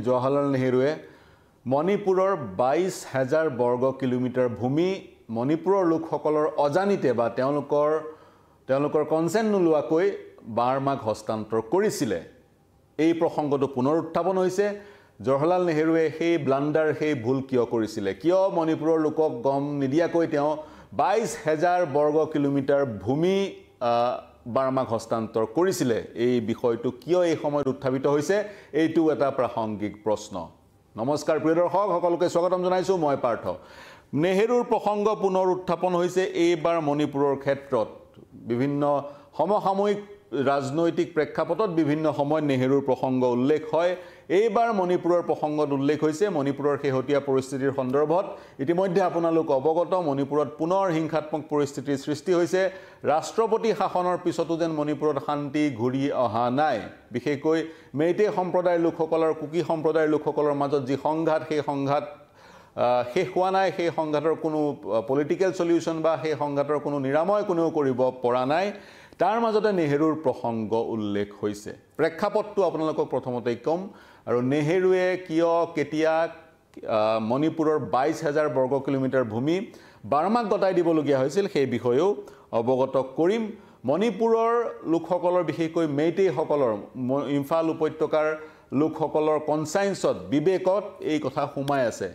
জৱাহৰলাল নেহৰুৱে মণিপুৰৰ 22,000 বৰ্গ কিলোমিটাৰ ভূমি মণিপুৰৰ লোকসকলৰ অজানিতে বা তেওঁলোকৰ কনসেন্ট নোলোৱাকৈ বাৰ্মাক হস্তান্তৰ কৰিছিলে এই প্ৰসংগটো পুনৰ উত্থাপন হৈছে জৱাহৰলাল নেহৰুৱে সেই ব্লান্ডাৰ সেই ভুল কিয় কৰিছিলে কিয় মণিপুৰৰ লোকক গম নিদিয়াকৈ তেওঁ 22,000 বৰ্গ কিলোমিটাৰ ভূমি বাৰ্মাক হস্তান্তৰ কৰিছিলে এই বিষয়টো কিয় এই সময়ত উত্থাপিত হৈছে এইটো এটা প্ৰাসংগিক প্ৰশ্ন নমস্কাৰ প্ৰিয় দৰ্শক সকলোকে স্বাগতম জনাইছো মই পাৰ্থ নেহৰুৰ প্ৰসংগ পুনৰ উত্থাপন হৈছে এইবাৰ মণিপুৰৰ ক্ষেত্ৰত বিভিন্ন সমসাময়িক ৰাজনৈতিক প্ৰেক্ষাপটত বিভিন্ন সময়ত নেহৰুৰ প্ৰসংগ উল্লেখ হয় এইবাৰ মণিপুৰৰ প্ৰসংগত উল্লেখ হৈছে মণিপুৰৰ শেহতীয়া পৰিস্থিতিৰ সন্দৰ্ভত ইতিমধ্যে আপোনালোক অৱগত মণিপুৰত পুনৰ হিংসাত্মক পৰিস্থিতিৰ সৃষ্টি হৈছে ৰাষ্ট্ৰপতি শাসনৰ পিছতো যেন মণিপুৰত শান্তি ঘূৰি অহা নাই বিশেষকৈ মেইটে সম্প্ৰদায়ৰ লোকসকলৰ কুকি সম্প্ৰদায়ৰ লোকসকলৰ মাজত যি সংঘাত সেই সংঘাত শেষ হোৱা নাই সেই সংঘাতৰ কোনো পলিটিক্যাল সলিউশন বা সেই সংঘাতৰ কোনো নিৰাময় কোনেও কৰিব পৰা নাই তাৰ মাজতে নেহৰুৰ প্ৰসংগ উল্লেখ হৈছে প্ৰেক্ষাপটটো আপোনালোকক প্ৰথমতেই কম আৰু নেহৰুৱে কিয় কেতিয়া মণিপুৰৰ 22,000 বৰ্গ কিলোমিটাৰ ভূমি বাৰ্মাক গতাই দিবলগীয়া হৈছিল সেই বিষয়েও অৱগত কৰিম মণিপুৰৰ লোকসকলৰ বিশেষকৈ মেইটেসকলৰ ইম্ফাল উপত্যকাৰ লোকসকলৰ কনসাইন্সত বিবেকত এই কথা সোমাই আছে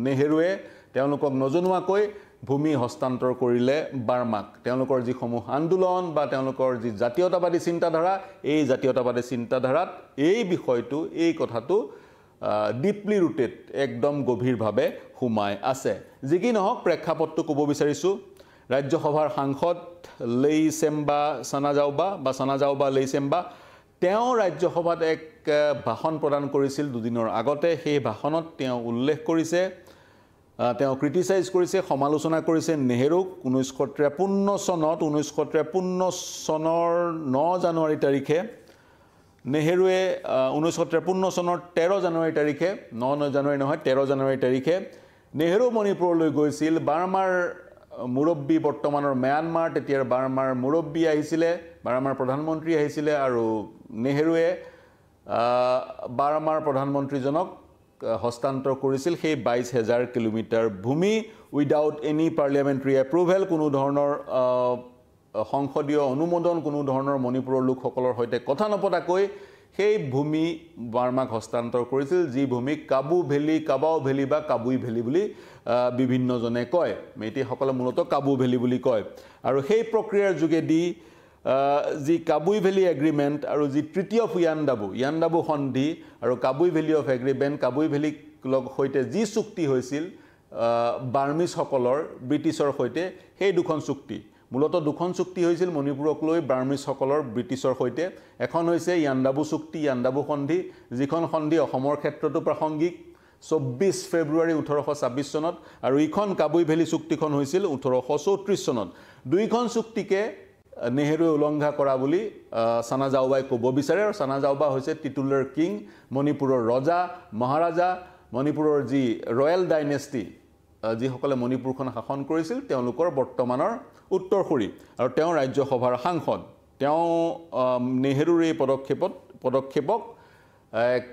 নেহৰুৱে তেওঁলোকক নজনোৱাকৈ ভূমি হস্তান্তৰ কৰিলে বাৰ্মাক তেওঁলোকৰ যি সমূহ আন্দোলন বা তেওঁলোকৰ যি জাতীয়তাবাদী চিন্তাধাৰা এই জাতীয়তাবাদী চিন্তাধাৰাত এই বিষয়টো এই কথাটো ডিপলি ৰুটেড একদম গভীৰভাৱে সোমাই আছে যি কি নহওক প্ৰেক্ষাপটটো ক'ব বিচাৰিছো ৰাজ্যসভাৰ সাংসদ লেইচেম্বা সানাজাওবা লেইচেম্বা তেওঁ ৰাজ্যসভাত এক ভাষণ প্ৰদান কৰিছিল দুদিনৰ আগতে সেই ভাষণত তেওঁ উল্লেখ কৰিছে তেওঁ ক্ৰিটিসাইজ কৰিছে সমালোচনা কৰিছে নেহৰুক 1953 চনৰ 9 জানুৱাৰী তাৰিখে নেহৰুৱে 1953 চনৰ 13 জানুৱাৰী তাৰিখে 9 জানুৱাৰী নহয় 13 জানুৱাৰী তাৰিখে নেহৰু মণিপুৰলৈ গৈছিল বাৰ্মাৰ মুৰব্বী বৰ্তমানৰ ম্যানমাৰ তেতিয়াৰ বাৰ্মাৰ মুৰব্বী আহিছিলে বাৰ্মাৰ প্ৰধানমন্ত্ৰী আহিছিলে আৰু নেহৰুৱে বাৰ্মাৰ প্ৰধানমন্ত্ৰীজনক হস্তান্তৰ কৰিছিল সেই 22,000 কিলোমিটাৰ ভূমি উইদাউট এনি পাৰ্লিয়ামেণ্টাৰী এপ্ৰুভেল কোনো ধৰণৰ সংসদীয় অনুমোদন কোনো ধৰণৰ মণিপুৰৰ লোকসকলৰ সৈতে কথা নপতাকৈ সেই ভূমি বাৰ্মাক হস্তান্তৰ কৰিছিল যি ভূমি কাবাও ভেলি বা কাবুই ভেলি বুলি বিভিন্নজনে কয় মেইটেসকলে মূলতঃ কাবাও ভেলি বুলি কয় আৰু সেই প্ৰক্ৰিয়াৰ যোগেদি যি কাবুই ভেলি এগ্ৰিমেণ্ট আৰু যি ট্ৰিটি অফ ইয়ান্দাবু সন্ধি আৰু কাবুই ভেলি অফ এগ্ৰিমেণ্ট কাবুই ভেলিক সৈতে যি চুক্তি হৈছিল বাৰ্মিছসকলৰ ব্ৰিটিছৰ সৈতে সেই দুখন চুক্তি মূলতঃ দুখন চুক্তি হৈছিল মণিপুৰক লৈ বাৰ্মিছসকলৰ ব্ৰিটিছৰ সৈতে এখন হৈছে ইয়ান্দাবু চুক্তি ইয়ান্দাবু সন্ধি যিখন সন্ধি অসমৰ ক্ষেত্ৰতো প্ৰাসংগিক 24 ফেব্ৰুৱাৰী 1826 চনত আৰু ইখন কাবুই ভেলি চুক্তিখন হৈছিল 1834 চনত দুইখন চুক্তিকে নেহৰুৱে উলংঘা কৰা বুলি সানাজাওবাই ক'ব বিচাৰে আৰু সানাজাওবা হৈছে টিটুলাৰ কিং মণিপুৰৰ ৰজা মহাৰাজা মণিপুৰৰ যি ৰয়েল ডাইনেষ্টি যিসকলে মণিপুৰখন শাসন কৰিছিল তেওঁলোকৰ বৰ্তমানৰ উত্তৰসূৰী আৰু তেওঁ ৰাজ্যসভাৰ সাংসদ তেওঁ নেহৰুৰ এই পদক্ষেপক এক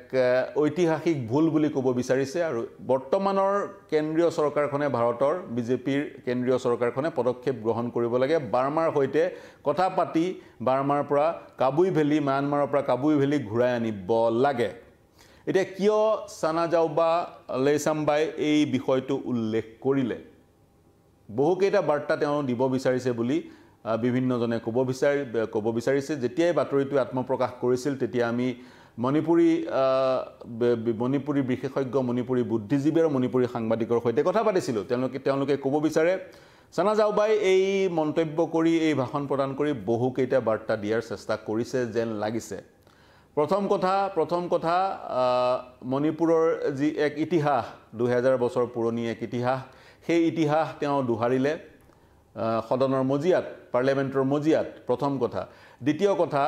ঐতিহাসিক ভুল বুলি ক'ব বিচাৰিছে আৰু বৰ্তমানৰ কেন্দ্ৰীয় চৰকাৰখনে ভাৰতৰ বিজেপিৰ কেন্দ্ৰীয় চৰকাৰখনে পদক্ষেপ গ্ৰহণ কৰিব লাগে বাৰ্মাৰ সৈতে কথা পাতি বাৰ্মাৰ পৰা কাবুই ভেলি ম্যানমাৰৰ পৰা কাবুই ভেলি ঘূৰাই আনিব লাগে এতিয়া কিয় সানাজাওবা লেইচাম্বাই এই বিষয়টো উল্লেখ কৰিলে বহুকেইটা বাৰ্তা তেওঁ দিব বিচাৰিছে বুলি বিভিন্নজনে ক'ব বিচাৰিছে যেতিয়াই বাতৰিটো আত্মপ্ৰকাশ কৰিছিল তেতিয়া আমি মণিপুৰী বিশেষজ্ঞ মণিপুৰী বুদ্ধিজীৱী আৰু মণিপুৰী সাংবাদিকৰ সৈতে কথা পাতিছিলোঁ তেওঁলোকে ক'ব বিচাৰে সানাজাওবাই এই মন্তব্য কৰি এই ভাষণ প্ৰদান কৰি বহুকেইটা বাৰ্তা দিয়াৰ চেষ্টা কৰিছে যেন লাগিছে প্ৰথম কথা মণিপুৰৰ যি এক ইতিহাস 2000 বছৰ পুৰণি এক ইতিহাস সেই ইতিহাস তেওঁ দুহাৰিলে সদনৰ মজিয়াত পাৰ্লিয়ামেণ্টৰ মজিয়াত প্ৰথম কথা দ্বিতীয় কথা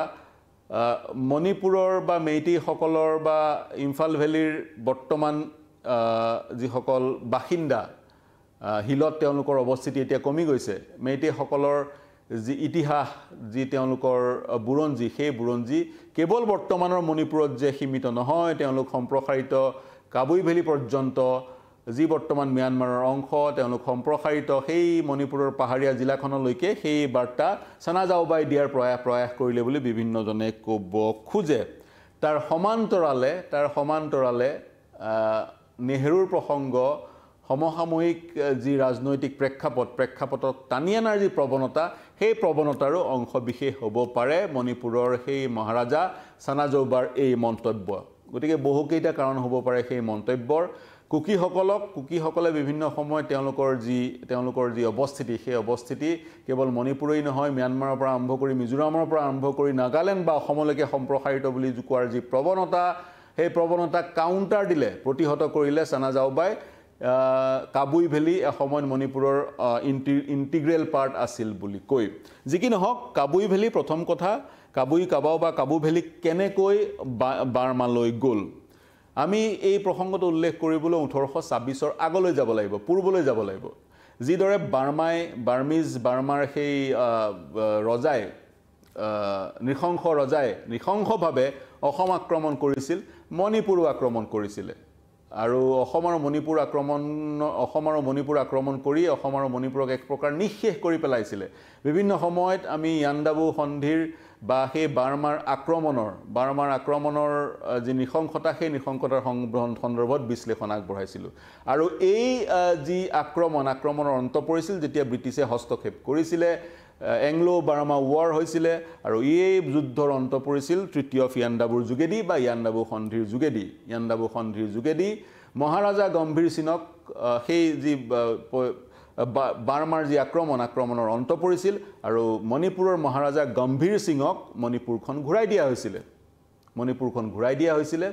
মণিপুৰৰ বা মেইটেসকলৰ বা ইম্ফাল ভেলিৰ বৰ্তমান যিসকল বাসিন্দা হিলত তেওঁলোকৰ অৱস্থিতি এতিয়া কমি গৈছে মেইটেসকলৰ যি ইতিহাস যি তেওঁলোকৰ বুৰঞ্জী সেই বুৰঞ্জী কেৱল বৰ্তমানৰ মণিপুৰত যে সীমিত নহয় তেওঁলোক সম্প্ৰসাৰিত কাবুই ভেলী পৰ্যন্ত যি বৰ্তমান ম্যানমাৰৰ অংশ তেওঁলোক সম্প্ৰসাৰিত সেই মণিপুৰৰ পাহাৰীয়া জিলাখনলৈকে সেই বাৰ্তা সানা জাওবাই দিয়াৰ প্ৰয়াস কৰিলে বুলি বিভিন্নজনে ক'ব খোজে তাৰ সমান্তৰালে নেহৰুৰ প্ৰসংগ সমসাময়িক যি ৰাজনৈতিক প্ৰেক্ষাপটক টানি আনাৰ যি প্ৰৱণতা সেই প্ৰৱণতাৰো অংশ বিশেষ হ'ব পাৰে মণিপুৰৰ সেই মহাৰাজা সানা জাওবাৰ এই মন্তব্য গতিকে বহুকেইটা কাৰণ হ'ব পাৰে সেই মন্তব্যৰ কুকিসকলে বিভিন্ন সময়ত তেওঁলোকৰ যি অৱস্থিতি সেই অৱস্থিতি কেৱল মণিপুৰেই নহয় ম্যানমাৰৰ পৰা আৰম্ভ কৰি মিজোৰামৰ পৰা আৰম্ভ কৰি নাগালেণ্ড বা অসমলৈকে সম্প্ৰসাৰিত বুলি কোৱাৰ যি প্ৰৱণতা সেই প্ৰৱণতাক কাউণ্টাৰ দিলে প্ৰতিহত কৰিলে সানা জাওবাই কাবুই ভেলী এসময়ত মণিপুৰৰ ইণ্টিগ্ৰেল পাৰ্ট আছিল বুলি কৈ যি কি নহওক কাবুই ভেলী প্ৰথম কথা কাবাও বা কাবু ভেলী কেনেকৈ বাৰ্মালৈ গ'ল আমি এই প্ৰসংগটো উল্লেখ কৰিবলৈ 1826 আগলৈ যাব লাগিব পূৰ্বলৈ যাব লাগিব যিদৰে বাৰ্মাৰ সেই ৰজাই নৃশংসভাৱে অসম আক্ৰমণ কৰিছিল মণিপুৰো আক্ৰমণ কৰিছিলে আৰু অসম আৰু মণিপুৰ আক্ৰমণ কৰি অসম আৰু মণিপুৰক এক প্ৰকাৰ নিঃশেষ কৰি পেলাইছিলে বিভিন্ন সময়ত আমি ইয়াণ্ডাবু সন্ধিৰ বা সেই বাৰ্মাৰ আক্ৰমণৰ যি নৃশংসতা সেই নৃশংসতাৰ সন্দৰ্ভত বিশ্লেষণ আগবঢ়াইছিলোঁ আৰু এই যি আক্ৰমণৰ অন্ত পৰিছিল যেতিয়া ব্ৰিটিছে হস্তক্ষেপ কৰিছিলে এংলো বাৰ্মা ৱাৰ হৈছিলে আৰু এই যুদ্ধৰ অন্ত পৰিছিল তৃতীয় ইয়াণ্ডাবুৰ যোগেদি বা ইয়াণ্ডাবু সন্ধিৰ যোগেদি মহাৰাজা গম্ভীৰ সিঙক সেই যি বাৰ্মাৰ যি আক্ৰমণৰ অন্ত পৰিছিল আৰু মণিপুৰৰ মহাৰাজা গম্ভীৰ সিঙক মণিপুৰখন ঘূৰাই দিয়া হৈছিলে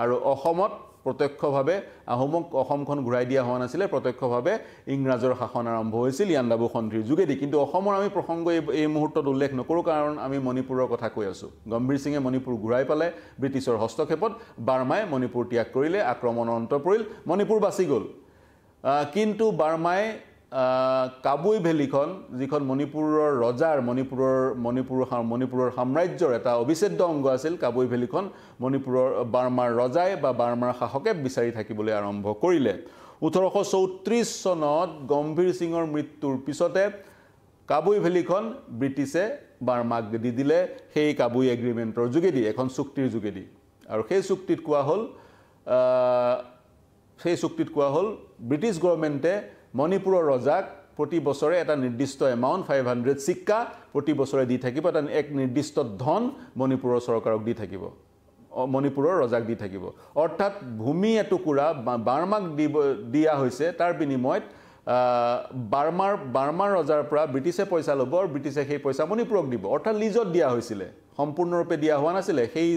আৰু অসমত প্ৰত্যক্ষভাৱে আহোমক অসমখন ঘূৰাই দিয়া হোৱা নাছিলে প্ৰত্যক্ষভাৱে ইংৰাজৰ শাসন আৰম্ভ হৈছিল ইয়াণ্ডাবু সন্ধিৰ যোগেদি কিন্তু অসমৰ আমি প্ৰসংগ এই মুহূৰ্তত উল্লেখ নকৰোঁ কাৰণ আমি মণিপুৰৰ কথা কৈ আছোঁ গম্ভীৰ সিঙে মণিপুৰ ঘূৰাই পালে ব্ৰিটিছৰ হস্তক্ষেপত বাৰ্মাই মণিপুৰ ত্যাগ কৰিলে আক্ৰমণৰ অন্ত পৰিল মণিপুৰ বাচি গ'ল কিন্তু বাৰ্মাই কাবুই ভেলীখন যিখন মণিপুৰৰ ৰজাৰ মণিপুৰৰ সাম্ৰাজ্যৰ এটা অবিচ্ছেদ্য অংগ আছিল কাবুই ভেলীখন বাৰ্মাৰ ৰজাই বা বাৰ্মাৰ শাসকে বিচাৰি থাকিবলৈ আৰম্ভ কৰিলে 1834 চনত গম্ভীৰ সিঙৰ মৃত্যুৰ পিছতে কাবুই ভেলীখন ব্ৰিটিছে বাৰ্মাক দি দিলে সেই কাবুই এগ্ৰিমেণ্টৰ যোগেদি এখন চুক্তিৰ যোগেদি আৰু সেই চুক্তিত কোৱা হ'ল ব্ৰিটিছ গভৰ্ণমেণ্টে মণিপুৰৰ ৰজাক প্ৰতি বছৰে এটা নিৰ্দিষ্ট এমাউণ্ট 500 সিক্কা প্ৰতি বছৰে দি থাকিব এক নিৰ্দিষ্ট ধন মণিপুৰৰ চৰকাৰক দি থাকিব মণিপুৰৰ ৰজাক দি থাকিব অৰ্থাৎ ভূমি এটুকুৰা বাৰ্মাক দিয়া হৈছে তাৰ বিনিময়ত বাৰ্মাৰ ৰজাৰ পৰা ব্ৰিটিছে পইচা ল'ব আৰু ব্ৰিটিছে সেই পইচা মণিপুৰক দিব অৰ্থাৎ লিজত দিয়া হৈছিলে সম্পূৰ্ণৰূপে দিয়া হোৱা নাছিলে সেই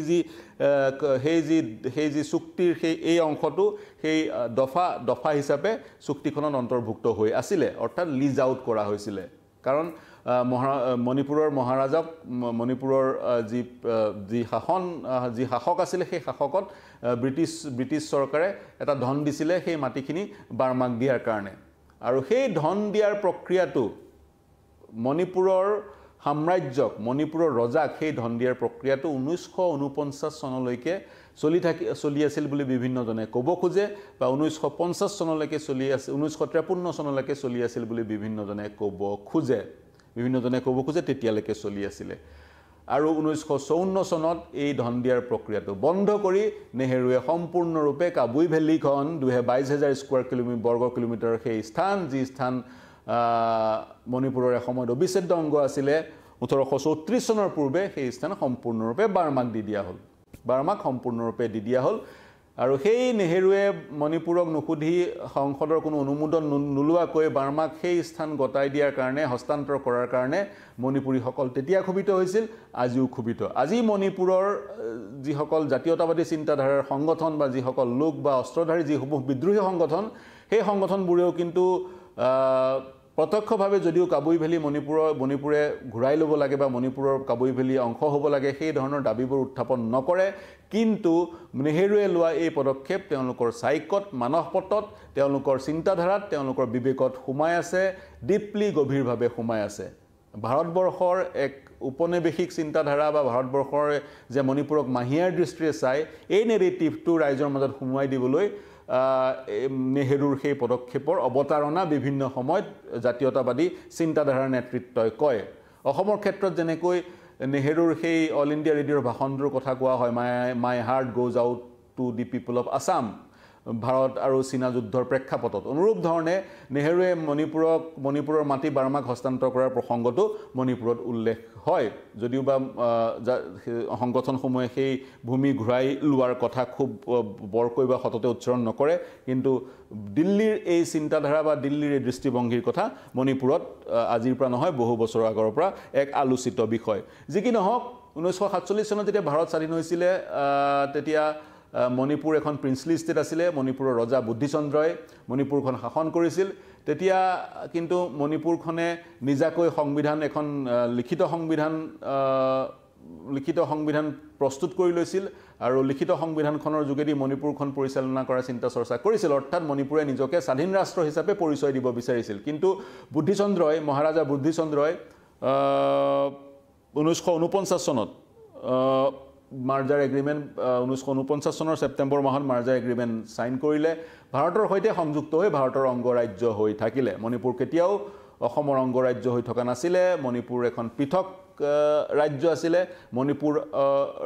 যি চুক্তিৰ সেই এই অংশটো সেই দফা হিচাপে চুক্তিখনত অন্তৰ্ভুক্ত হৈ আছিলে অৰ্থাৎ লিজ আউট কৰা হৈছিলে কাৰণ মণিপুৰৰ মহাৰাজাক মণিপুৰৰ যি শাসক আছিলে সেই শাসকত ব্ৰিটিছ চৰকাৰে এটা ধন দিছিলে সেই মাটিখিনি বাৰ্মাক দিয়াৰ কাৰণে আৰু সেই ধন দিয়াৰ প্ৰক্ৰিয়াটো মণিপুৰৰ সাম্ৰাজ্যক মণিপুৰৰ ৰজাক সেই ধন দিয়াৰ প্ৰক্ৰিয়াটো 1949 চনলৈকে চলি আছিল বুলি বিভিন্নজনে ক'ব খোজে বা 1950 চনলৈকে চলি আছে 1953 চনলৈকে চলি আছিল বুলি বিভিন্নজনে ক'ব খোজে তেতিয়ালৈকে চলি আছিলে আৰু 1954 চনত এই ধন দিয়াৰ প্ৰক্ৰিয়াটো বন্ধ কৰি নেহেৰুৱে সম্পূৰ্ণৰূপে কাবুই ভেলীখন 22,000 বৰ্গ কিলোমিটাৰ সেই যি স্থান মণিপুৰৰ এসময়ত অবিচ্ছেদ্য অংগ আছিলে 1834 চনৰ পূৰ্বে সেই স্থান সম্পূৰ্ণৰূপে বাৰ্মাক সম্পূৰ্ণৰূপে দি দিয়া হ'ল আৰু সেই নেহেৰুৱে মণিপুৰক নুসুধি সংসদৰ কোনো অনুমোদন নোলোৱাকৈ বাৰ্মাক সেই স্থান গতাই দিয়াৰ কাৰণে হস্তান্তৰ কৰাৰ কাৰণে মণিপুৰীসকল তেতিয়া ক্ষোভিত হৈছিল আজিও ক্ষোভিত আজি মণিপুৰৰ যিসকল জাতীয়তাবাদী চিন্তাধাৰাৰ সংগঠন বা যিসকল লোক বা অস্ত্ৰধাৰী যিসমূহ বিদ্ৰোহী সংগঠন সেই সংগঠনবোৰেও কিন্তু প্ৰত্যক্ষভাৱে যদিও কাবুই ভেলী মণিপুৰে ঘূৰাই ল'ব লাগে বা মণিপুৰৰ কাবুই ভেলী অংশ হ'ব লাগে সেই ধৰণৰ দাবীবোৰ উত্থাপন নকৰে কিন্তু নেহেৰুৱে লোৱা এই পদক্ষেপ তেওঁলোকৰ সাইকত মানসপটত তেওঁলোকৰ চিন্তাধাৰাত তেওঁলোকৰ বিবেকত সোমাই আছে ডিপলি গভীৰভাৱে সোমাই আছে ভাৰতবৰ্ষৰ এক উপনিৱেশিক চিন্তাধাৰা বা ভাৰতবৰ্ষৰ যে মণিপুৰক মাহিয়াৰ দৃষ্টিৰে চাই এই নেৰেটিভটো ৰাইজৰ মাজত সুমুৱাই দিবলৈ নেহেৰুৰ সেই পদক্ষেপৰ অৱতাৰণা বিভিন্ন সময়ত জাতীয়তাবাদী চিন্তাধাৰাৰ নেতৃত্বই কয় অসমৰ ক্ষেত্ৰত যেনেকৈ নেহেৰুৰ সেই অল ইণ্ডিয়া ৰেডিঅ'ৰ ভাষণটোৰ কথা কোৱা হয় my heart goes out to the people of Assam Bharat আৰু চীনা যুদ্ধৰ প্ৰেক্ষাপটত অনুৰূপ ধৰণে নেহেৰুৱে মণিপুৰৰ মাটি বাৰ্মাক হস্তান্তৰ কৰাৰ প্ৰসংগটো মণিপুৰত উল্লেখ হয় যদিও বা সংগঠনসমূহে সেই ভূমি ঘূৰাই লোৱাৰ কথা খুব বৰকৈ বা সততে উচ্চাৰণ নকৰে কিন্তু দিল্লীৰ এই চিন্তাধাৰা বা দিল্লীৰ এই দৃষ্টিভংগীৰ কথা মণিপুৰত আজিৰ পৰা নহয় বহু বছৰৰ আগৰ পৰা এক আলোচিত বিষয় যি কি নহওক 1947 চনত যেতিয়া ভাৰত স্বাধীন হৈছিলে তেতিয়া মণিপুৰ এখন প্ৰিন্সলি ষ্টেট আছিলে মণিপুৰৰ ৰজা বুদ্ধিচন্দ্ৰই মণিপুৰখন শাসন কৰিছিল তেতিয়া কিন্তু মণিপুৰখনে নিজাকৈ সংবিধান এখন লিখিত সংবিধান প্ৰস্তুত কৰি লৈছিল আৰু লিখিত সংবিধানখনৰ যোগেদি মণিপুৰখন পৰিচালনা কৰাৰ চিন্তা চৰ্চা কৰিছিল অৰ্থাৎ মণিপুৰে নিজকে স্বাধীন ৰাষ্ট্ৰ হিচাপে পৰিচয় দিব বিচাৰিছিল কিন্তু মহাৰাজা বুদ্ধিচন্দ্ৰই 1949 চনত মাৰ্জাৰ এগ্ৰিমেণ্ট 1949 চনৰ ছেপ্টেম্বৰ মাহত মাৰ্জাৰ এগ্ৰিমেণ্ট সাইন কৰিলে ভাৰতৰ সৈতে সংযুক্ত হৈ ভাৰতৰ অংগৰাজ্য হৈ থাকিলে মণিপুৰ কেতিয়াও অসমৰ অংগৰাজ্য হৈ থকা নাছিলে মণিপুৰ এখন পৃথক ৰাজ্য আছিলে মণিপুৰ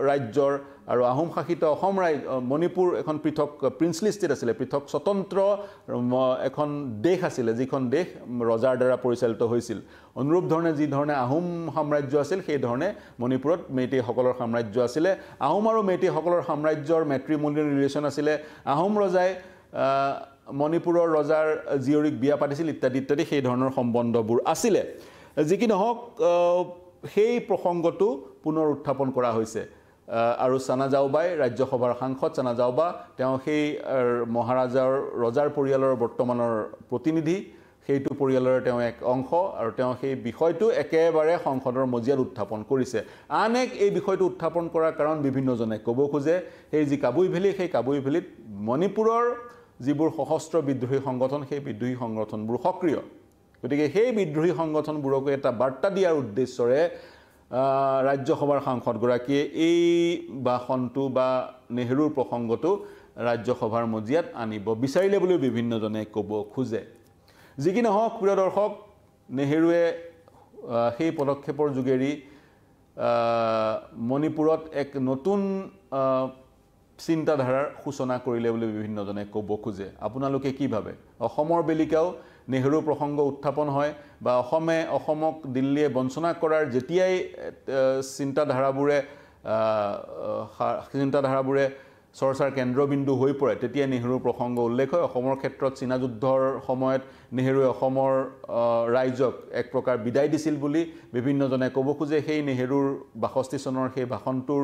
ৰাজ্যৰ আৰু আহোম শাসিত অসম মণিপুৰ এখন পৃথক প্ৰিন্সলি ষ্টেট আছিলে পৃথক স্বতন্ত্ৰ এখন দেশ আছিলে যিখন দেশ ৰজাৰ দ্বাৰা পৰিচালিত হৈছিল অনুৰূপ ধৰণে যি ধৰণে আহোম সাম্ৰাজ্য আছিল সেই ধৰণে মণিপুৰত মেইটেইসকলৰ সাম্ৰাজ্য আছিলে আহোম আৰু মেইটেইসকলৰ সাম্ৰাজ্যৰ মেট্ৰিমনিয়েল ৰিলেশ্যন আছিলে আহোম ৰজাই মণিপুৰৰ ৰজাৰ জীয়ৰীক বিয়া পাতিছিল ইত্যাদি ইত্যাদি সেই ধৰণৰ সম্বন্ধবোৰ আছিলে যি কি নহওক সেই প্ৰসংগটো পুনৰ উত্থাপন কৰা হৈছে আৰু চানা জাওবাই ৰাজ্যসভাৰ সাংসদ চানা জাওবা তেওঁ সেই ৰজাৰ পৰিয়ালৰ বৰ্তমানৰ প্ৰতিনিধি সেইটো পৰিয়ালৰ তেওঁ এক অংশ আৰু তেওঁ সেই বিষয়টো একেবাৰে সংসদৰ মজিয়াত উত্থাপন কৰিছে আন এক এই বিষয়টো উত্থাপন কৰাৰ কাৰণ বিভিন্নজনে ক'ব খোজে সেই যি কাবুই ভেলী সেই কাবুই ভেলীত মণিপুৰৰ যিবোৰ সশস্ত্ৰ বিদ্ৰোহী সংগঠন সেই বিদ্ৰোহী সংগঠনবোৰ সক্ৰিয় গতিকে সেই বিদ্ৰোহী সংগঠনবোৰক এটা বাৰ্তা দিয়াৰ উদ্দেশ্যৰে ৰাজ্যসভাৰ সাংসদগৰাকীয়ে এই ভাষণটো বা নেহেৰুৰ প্ৰসংগটো ৰাজ্যসভাৰ মজিয়াত আনিব বিচাৰিলে বুলি বিভিন্নজনে ক'ব খোজে যি কি নহওক প্ৰিয় দৰ্শক নেহেৰুৱে সেই পদক্ষেপৰ যোগেদি মণিপুৰত এক নতুন চিন্তাধাৰাৰ সূচনা কৰিলে বুলি বিভিন্নজনে ক'ব খোজে আপোনালোকে কি ভাবে অসমৰ বেলিকাও নেহেৰু প্ৰসংগ উত্থাপন হয় বা অসমক দিল্লীয়ে বঞ্চনা কৰাৰ যেতিয়াই চিন্তাধাৰাবোৰে চৰ্চাৰ কেন্দ্ৰবিন্দু হৈ পৰে তেতিয়া নেহেৰুৰ প্ৰসংগ উল্লেখ হয় অসমৰ ক্ষেত্ৰত চীনা যুদ্ধৰ সময়ত নেহেৰুৱে অসমৰ ৰাইজক এক প্ৰকাৰ বিদায় দিছিল বুলি বিভিন্নজনে ক'ব খোজে সেই নেহেৰুৰ 62 চনৰ সেই ভাষণটোৰ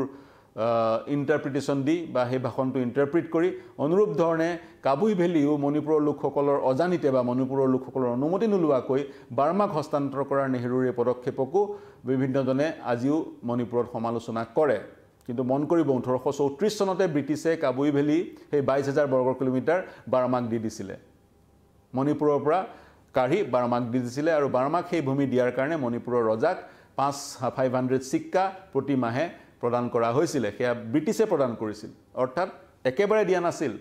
ইণ্টাৰপ্ৰিটেশ্যন দি বা সেই ভাষণটো ইণ্টাৰপ্ৰিট কৰি অনুৰূপ ধৰণে কাবুই ভেলীও মণিপুৰৰ লোকসকলৰ অজানিতে বা মণিপুৰৰ লোকসকলৰ অনুমতি নোলোৱাকৈ বাৰ্মাক হস্তান্তৰ কৰাৰ নেহেৰুৰ এই পদক্ষেপকো বিভিন্নজনে আজিও মণিপুৰত সমালোচনা কৰে কিন্তু মন কৰিব 1834 চনতে ব্ৰিটিছে কাবুই ভেলী সেই 22,000 বৰ্গ কিলোমিটাৰ বাৰ্মাক দি দিছিলে মণিপুৰৰ পৰা কাঢ়ি বাৰ্মাক দি দিছিলে আৰু বাৰ্মাক সেই ভূমি দিয়াৰ কাৰণে মণিপুৰৰ ৰজাক 500 সিক্কা প্ৰতি মাহে প্ৰদান কৰা হৈছিল সেয়া ব্ৰিটিছে প্ৰদান কৰিছিল অৰ্থাৎ একেবাৰে দিয়া নাছিল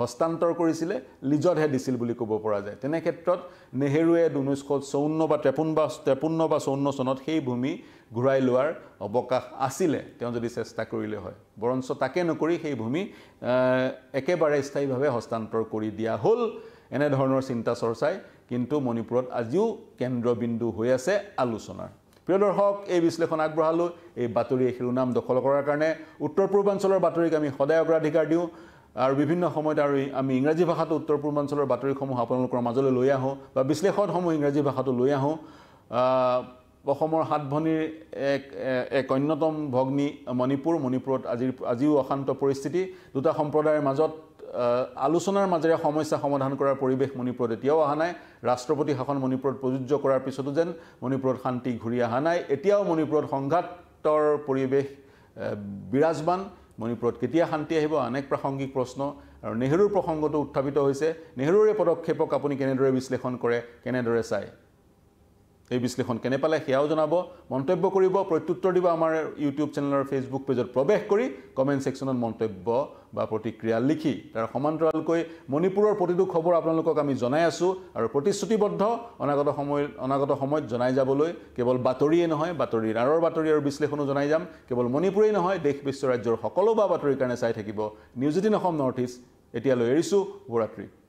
হস্তান্তৰ কৰিছিলে লিজতহে দিছিল বুলি ক'ব পৰা যায় তেনে ক্ষেত্ৰত নেহেৰুৱে 1954 বা 53 চনত সেই ভূমি ঘূৰাই লোৱাৰ অৱকাশ আছিলে তেওঁ যদি চেষ্টা কৰিলে হয় বৰঞ্চ তাকে নকৰি সেই ভূমি একেবাৰে স্থায়ীভাৱে হস্তান্তৰ কৰি দিয়া হ'ল এনে ধৰণৰ চিন্তা চৰ্চাই কিন্তু মণিপুৰত আজিও কেন্দ্ৰবিন্দু হৈ আছে আলোচনাৰ প্ৰিয় দৰ্শক এই বিশ্লেষণ আগবঢ়ালো এই বাতৰিৰ শিৰোনাম দখল কৰাৰ কাৰণে উত্তৰ পূৰ্বাঞ্চলৰ বাতৰিক আমি সদায় অগ্ৰাধিকাৰ দিওঁ আৰু বিভিন্ন সময়ত আৰু আমি ইংৰাজী ভাষাত উত্তৰ পূৰ্বাঞ্চলৰ বাতৰিসমূহ আপোনালোকৰ মাজলৈ লৈ আহোঁ বা বিশ্লেষণসমূহ ইংৰাজী ভাষাটো লৈ আহোঁ অসমৰ 7 ভনীৰ এক অন্যতম ভগ্নী মণিপুৰত আজিও অশান্ত পৰিস্থিতি দুটা সম্প্ৰদায়ৰ মাজত আলোচনাৰ মাজেৰে সমস্যা সমাধান কৰাৰ পৰিৱেশ মণিপুৰত এতিয়াও অহা নাই ৰাষ্ট্ৰপতি শাসন মণিপুৰত প্ৰযোজ্য কৰাৰ পিছতো যেন মণিপুৰত শান্তি ঘূৰি অহা নাই এতিয়াও মণিপুৰত সংঘাতৰ পৰিৱেশ বিৰাজমান মণিপুৰত কেতিয়া শান্তি আহিব অনেক প্ৰাসংগিক প্ৰশ্ন আৰু নেহেৰুৰ প্ৰসংগটো উত্থাপিত হৈছে নেহেৰুৰ এই পদক্ষেপক আপুনি কেনেদৰে বিশ্লেষণ কৰে কেনেদৰে চায় এই বিশ্লেষণ কেনে পালে সেয়াও জনাব মন্তব্য কৰিব প্ৰত্যুত্তৰ দিব আমাৰ ইউটিউব চেনেলৰ ফেচবুক পেজত প্ৰৱেশ কৰি কমেন্ট সেকশনত মন্তব্য বা প্ৰতিক্ৰিয়া লিখি তাৰ সমান্তৰালকৈ মণিপুৰৰ প্ৰতিটো খবৰ আপোনালোকক আমি জনাই আছো আৰু প্ৰতিশ্ৰুতিবদ্ধ অনাগত সময়ত জনাই যাবলৈ কেৱল বাতৰিয়ে নহয় বাতৰিৰ আৰৰ বাতৰি আৰু বিশ্লেষণো জনাই যাম কেৱল মণিপুৰেই নহয় দেশ বিশ্ব ৰাজ্যৰ সকলো বাতৰিৰ কাৰণে চাই থাকিব নিউজ 18 অসম নৰ্থ ইষ্ট এতিয়ালৈ এৰিছো শুভৰাত্ৰি